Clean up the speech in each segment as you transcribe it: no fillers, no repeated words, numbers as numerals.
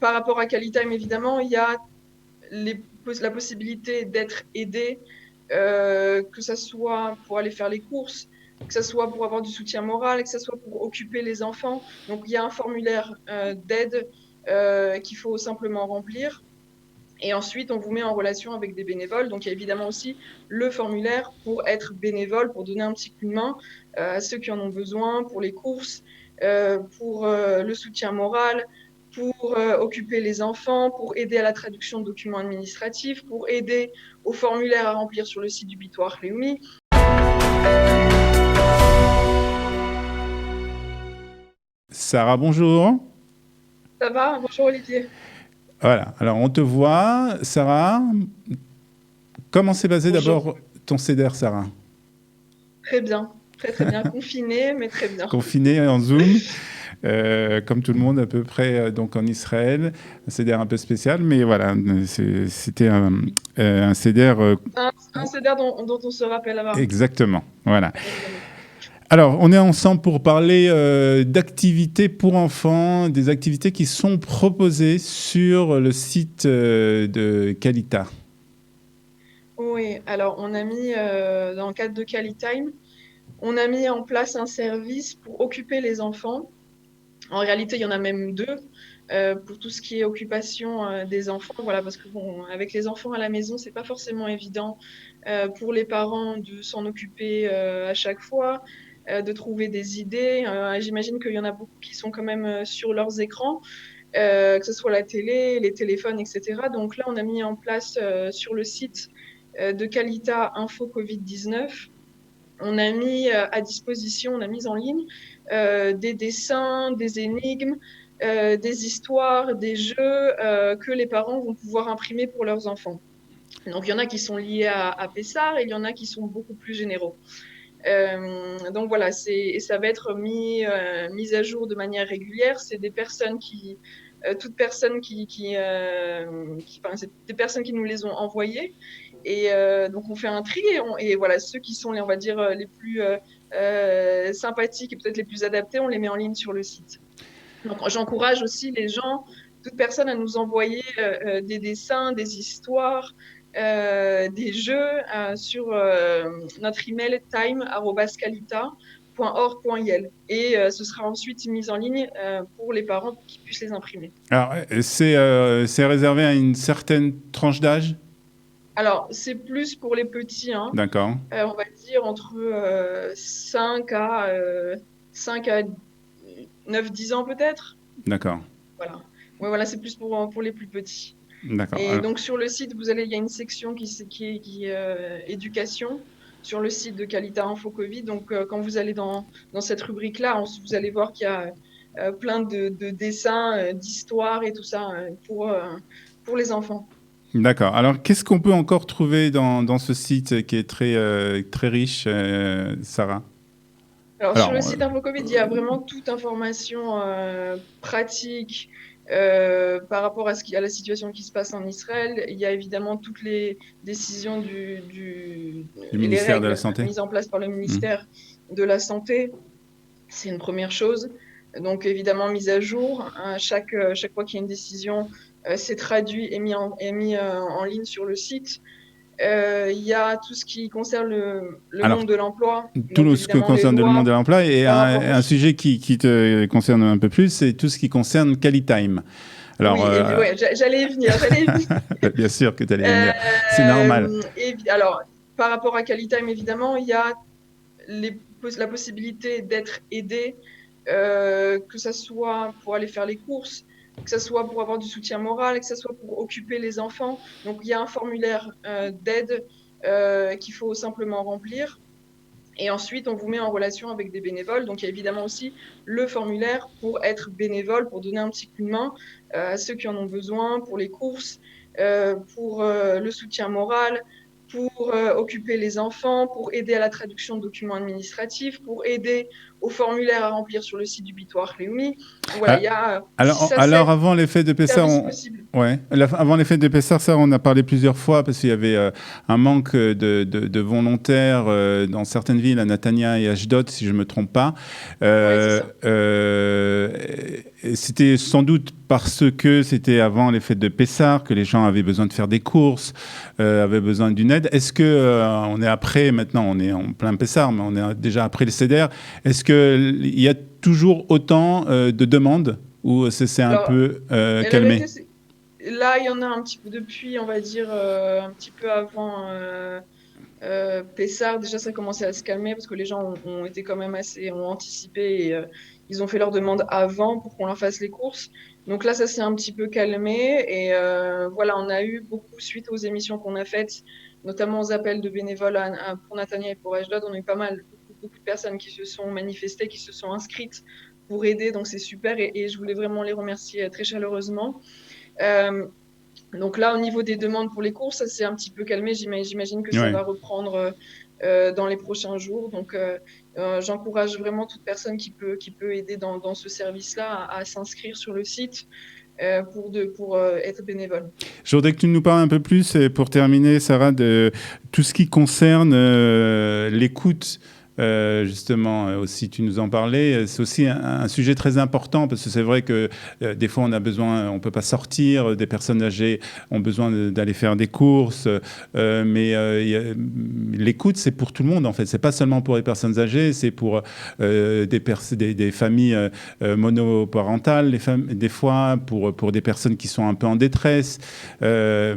par rapport à QualiTime, évidemment, il y a la possibilité d'être aidé, que ça soit pour aller faire les courses, que ça soit pour avoir du soutien moral, que ça soit pour occuper les enfants. Donc, il y a un formulaire d'aide qu'il faut simplement remplir. Et ensuite, on vous met en relation avec des bénévoles. Donc, il y a évidemment aussi le formulaire pour être bénévole, pour donner un petit coup de main à ceux qui en ont besoin, pour les courses, pour le soutien moral, pour occuper les enfants, pour aider à la traduction de documents administratifs, pour aider au formulaire à remplir sur le site du Bitoire Léoumi. Sarah, bonjour. Ça va? Bonjour Olivier. Voilà, alors on te voit. Sarah, comment s'est passé Bonjour. d'abord ton CEDER, Sarah? Très bien. Très très bien. Confiné, mais très bien. Confiné en Zoom, comme tout le monde à peu près, donc en Israël. Un CEDER un peu spécial, mais voilà, c'était un CEDER Un CEDER dont on se rappellera, exactement. Voilà. évidemment. Alors, on est ensemble pour parler d'activités pour enfants, des activités qui sont proposées sur le site de Calita. Oui, alors on a mis, dans le cadre de QualiTime, on a mis en place un service pour occuper les enfants. En réalité, il y en a même deux pour tout ce qui est occupation des enfants. Voilà, parce que bon, avec les enfants à la maison, c'est pas forcément évident pour les parents de s'en occuper à chaque fois, de trouver des idées. J'imagine qu'il y en a beaucoup qui sont quand même sur leurs écrans, que ce soit la télé, les téléphones, etc. Donc là, on a mis en place sur le site de Calita Info Covid-19, on a mis à disposition, on a mis en ligne des dessins, des énigmes, des histoires, des jeux que les parents vont pouvoir imprimer pour leurs enfants. Donc, il y en a qui sont liés à Pessard et il y en a qui sont beaucoup plus généraux. Donc voilà, ça va être mis à jour de manière régulière. C'est des personnes toute personne enfin, c'est des personnes qui nous les ont envoyées. Et donc on fait un tri et voilà, ceux qui sont on va dire les plus sympathiques et peut-être les plus adaptés, on les met en ligne sur le site. Donc j'encourage aussi les gens, toute personne à nous envoyer des dessins, des histoires, des jeux sur notre email time@calita.org.il et ce sera ensuite mis en ligne pour les parents pour qu'ils puissent les imprimer. Alors, c'est réservé à une certaine tranche d'âge? Alors c'est plus pour les petits, hein, D'accord, on va dire entre 5 5 à 9-10 ans peut-être. d'accord, Voilà. Ouais, voilà, c'est plus pour les plus petits. d'accord. Et Alors, donc sur le site, il y a une section qui est éducation sur le site de Qualita Info Covid. Donc quand vous allez dans cette rubrique-là, vous allez voir qu'il y a plein de dessins, d'histoires et tout ça pour les enfants. d'accord. Alors, qu'est-ce qu'on peut encore trouver dans ce site qui est très riche, Sarah? Alors, sur Alors, le site InfoCovid, il y a vraiment toute information pratique par rapport à la situation qui se passe en Israël. Il y a évidemment toutes les décisions du et les ministère de la règles Santé? mises en place par le Hmm. ministère de la Santé. C'est une première chose. Donc, évidemment, mise à jour. Chaque fois qu'il y a une décision, c'est traduit et mis en ligne sur le site. Il y a tout ce qui concerne le Alors, monde de l'emploi. Donc, tout ce que évidemment, les concerne le monde lois de l'emploi et par rapport aux... un sujet qui te concerne un peu plus, c'est tout ce qui concerne QualiTime. Alors, Oui, et, ouais, j'allais y venir, j'allais y venir. bien sûr que tu allais y venir. C'est normal. Alors, par rapport à QualiTime, évidemment, il y a la possibilité d'être aidé, que ça soit pour aller faire les courses, que ça soit pour avoir du soutien moral, que ça soit pour occuper les enfants. Donc, il y a un formulaire d'aide qu'il faut simplement remplir. Et ensuite, on vous met en relation avec des bénévoles. Donc, il y a évidemment aussi le formulaire pour être bénévole, pour donner un petit coup de main à ceux qui en ont besoin, pour les courses, pour le soutien moral, pour occuper les enfants, pour aider à la traduction de documents administratifs, pour aider au formulaire à remplir sur le site du Bitoire Léoumi. Donc voilà, Euh, il y a alors, 6 à alors, 7 avant les fêtes de Pessah, services possibles. Ouais. Avant les fêtes de Pessah, ça, on a parlé plusieurs fois parce qu'il y avait un manque de volontaires dans certaines villes, à Netanya et Ashdod, si je ne me trompe pas. Ouais, c'est ça. Et c'était sans doute parce que c'était avant les fêtes de Pessah, que les gens avaient besoin de faire des courses, avaient besoin d'une aide. Est-ce que on est après, maintenant, on est en plein Pessah, mais on est déjà après le Seder. Est-ce qu'il y a toujours autant de demandes ou c'est un Alors, peu la vérité, calmé? c'est là, il y en a un petit peu depuis, on va dire, un petit peu avant Pessard. Déjà, ça commençait à se calmer parce que les gens ont été quand même ont anticipé et ils ont fait leurs demandes avant pour qu'on leur fasse les courses. Donc là, ça s'est un petit peu calmé et voilà, on a eu beaucoup suite aux émissions qu'on a faites, notamment aux appels de bénévoles pour Natania et pour Ashdod. On a eu pas mal, beaucoup de personnes qui se sont manifestées, qui se sont inscrites pour aider. Donc c'est super et je voulais vraiment les remercier très chaleureusement. Euh, donc là, au niveau des demandes pour les courses, ça s'est un petit peu calmé. J'imagine que ça Ouais. va reprendre dans les prochains jours. Donc, j'encourage vraiment toute personne qui peut aider dans ce service-là à s'inscrire sur le site pour être bénévole. Je voudrais que tu nous parles un peu plus, et pour terminer, Sarah, de tout ce qui concerne l'écoute. Justement, aussi, tu nous en parlais. C'est aussi un sujet très important parce que c'est vrai que des fois, on a besoin, on peut pas sortir. Des personnes âgées ont besoin d'aller faire des courses, mais l'écoute, c'est pour tout le monde en fait. C'est pas seulement pour les personnes âgées, c'est pour des familles monoparentales, des fois pour des personnes qui sont un peu en détresse. Euh,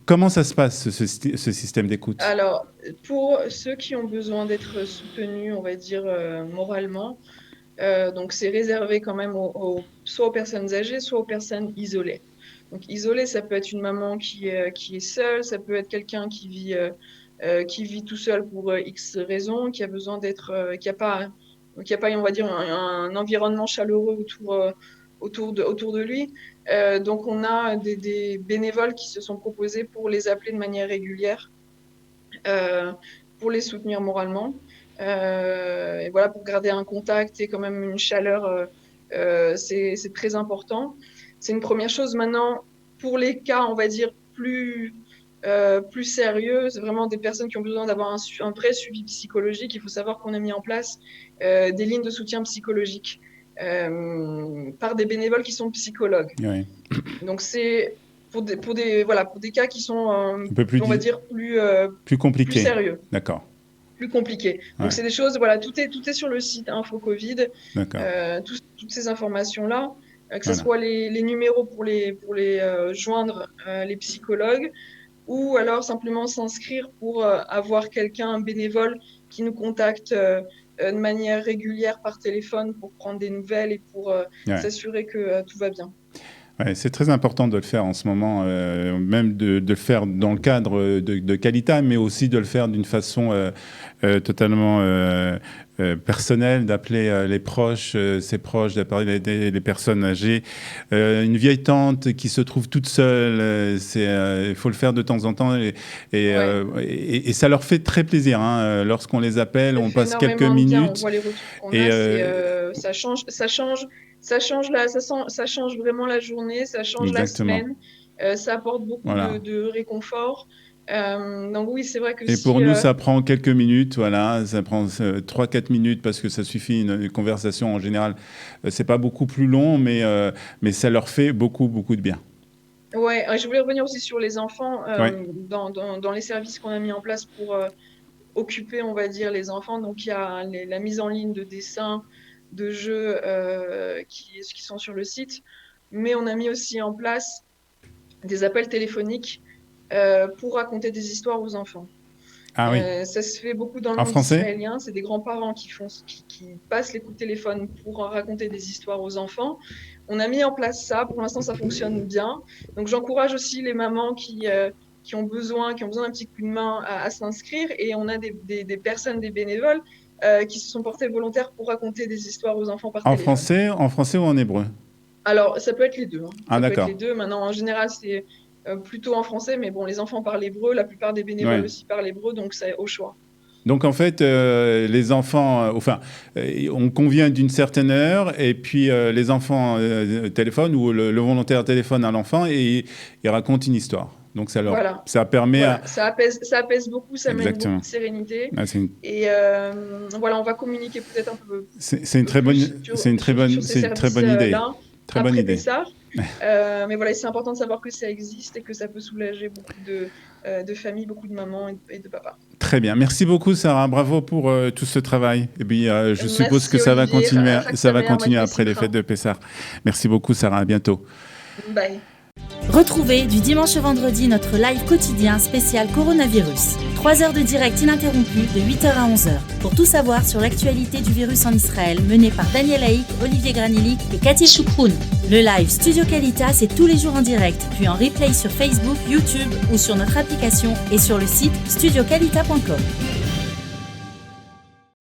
Comment ça se passe, ce système d'écoute? Alors, pour ceux qui ont besoin d'être soutenus, on va dire moralement, donc c'est réservé quand même soit aux personnes âgées, soit aux personnes isolées. Donc isolé, ça peut être une maman qui est seule, ça peut être quelqu'un qui vit tout seul pour X raisons, qui a besoin qui a pas, on va dire, un environnement chaleureux autour de lui. Donc on a des bénévoles qui se sont proposés pour les appeler de manière régulière, euh, pour les soutenir moralement. Et voilà, pour garder un contact et quand même une chaleur, c'est très important. C'est une première chose. Maintenant, pour les cas, on va dire, plus sérieux, c'est vraiment des personnes qui ont besoin d'avoir un vrai suivi psychologique. Il faut savoir qu'on a mis en place des lignes de soutien psychologique par des bénévoles qui sont psychologues. Oui. Donc, c'est voilà, pour des cas qui sont, Un peu on va dire, plus plus compliqué. sérieux, D'accord. plus compliqué. Donc, Ouais. c'est des choses, voilà, tout est sur le site Info Covid, D'accord. toutes ces informations-là, que ce Voilà. soit les numéros pour les joindre les psychologues, ou alors simplement s'inscrire pour avoir quelqu'un, un bénévole, qui nous contacte de manière régulière par téléphone pour prendre des nouvelles et pour Ouais. s'assurer que tout va bien. Ouais, c'est très important de le faire en ce moment, même de le faire dans le cadre de Qualita, mais aussi de le faire d'une façon totalement personnelle, d'appeler les proches, ses proches, d'appeler les personnes âgées. Une vieille tante qui se trouve toute seule, il faut le faire de temps en temps Ouais, et ça leur fait très plaisir. Hein, lorsqu'on les appelle, ça on fait passe quelques énormément de bien. On minutes voit les retours qu'on et a, ça change vraiment la journée, ça change la exactement. semaine, ça apporte beaucoup Voilà. de réconfort. Donc oui, c'est vrai que Et pour si, nous, ça prend quelques minutes, voilà, ça prend 3-4 minutes parce que ça suffit, une conversation en général, c'est pas beaucoup plus long, mais ça leur fait beaucoup, beaucoup de bien. ouais, je voulais revenir aussi sur les enfants Ouais, dans les services qu'on a mis en place pour occuper, on va dire, les enfants. Donc il y a la mise en ligne de dessins, de jeux qui sont sur le site, mais on a mis aussi en place des appels téléphoniques pour raconter des histoires aux enfants. ah oui, Ça se fait beaucoup dans le en monde français? israélien. C'est des grands-parents qui passent les coups de téléphone pour raconter des histoires aux enfants. On a mis en place ça. Pour l'instant, ça fonctionne bien. Donc, j'encourage aussi les mamans qui ont besoin d'un petit coup de main à s'inscrire. Et on a des personnes, des bénévoles, qui se sont portés volontaires pour raconter des histoires aux enfants par téléphone. En français ou en hébreu? Alors, ça peut être les deux, hein. Ah Ça peut être d'accord, les deux. Maintenant, en général, c'est plutôt en français, mais bon, les enfants parlent hébreu. La plupart des bénévoles ouais. aussi parlent hébreu, donc c'est au choix. Donc en fait, les enfants, on convient d'une certaine heure et puis les enfants téléphonent ou le volontaire téléphone à l'enfant et il raconte une histoire. Donc Voilà. ça permet Voilà. Ça apaise beaucoup, ça mène Exactement. beaucoup de sérénité. Ah, Et voilà, on va communiquer peut-être un peu c'est une très bonne, c'est une très bonne, sur ces c'est une très bonne idée. services-là Très bonne après idée. Pessard. Mais voilà, c'est important de savoir que ça existe et que ça peut soulager beaucoup de familles, beaucoup de mamans et de papas. Très bien. Merci beaucoup, Sarah. Bravo pour tout ce travail. Et puis, je suppose que ça va continuer après les fêtes de Pessard. Merci beaucoup, Sarah. À bientôt. Bye. Retrouvez du dimanche au vendredi notre live quotidien spécial coronavirus. 3 heures de direct ininterrompu de 8h à 11h. Pour tout savoir sur l'actualité du virus en Israël, mené par Daniel Haïk, Olivier Granillic et Cathy Choukroun. Le live Studio Qualitas, c'est tous les jours en direct, puis en replay sur Facebook, YouTube ou sur notre application et sur le site studioqualita.com.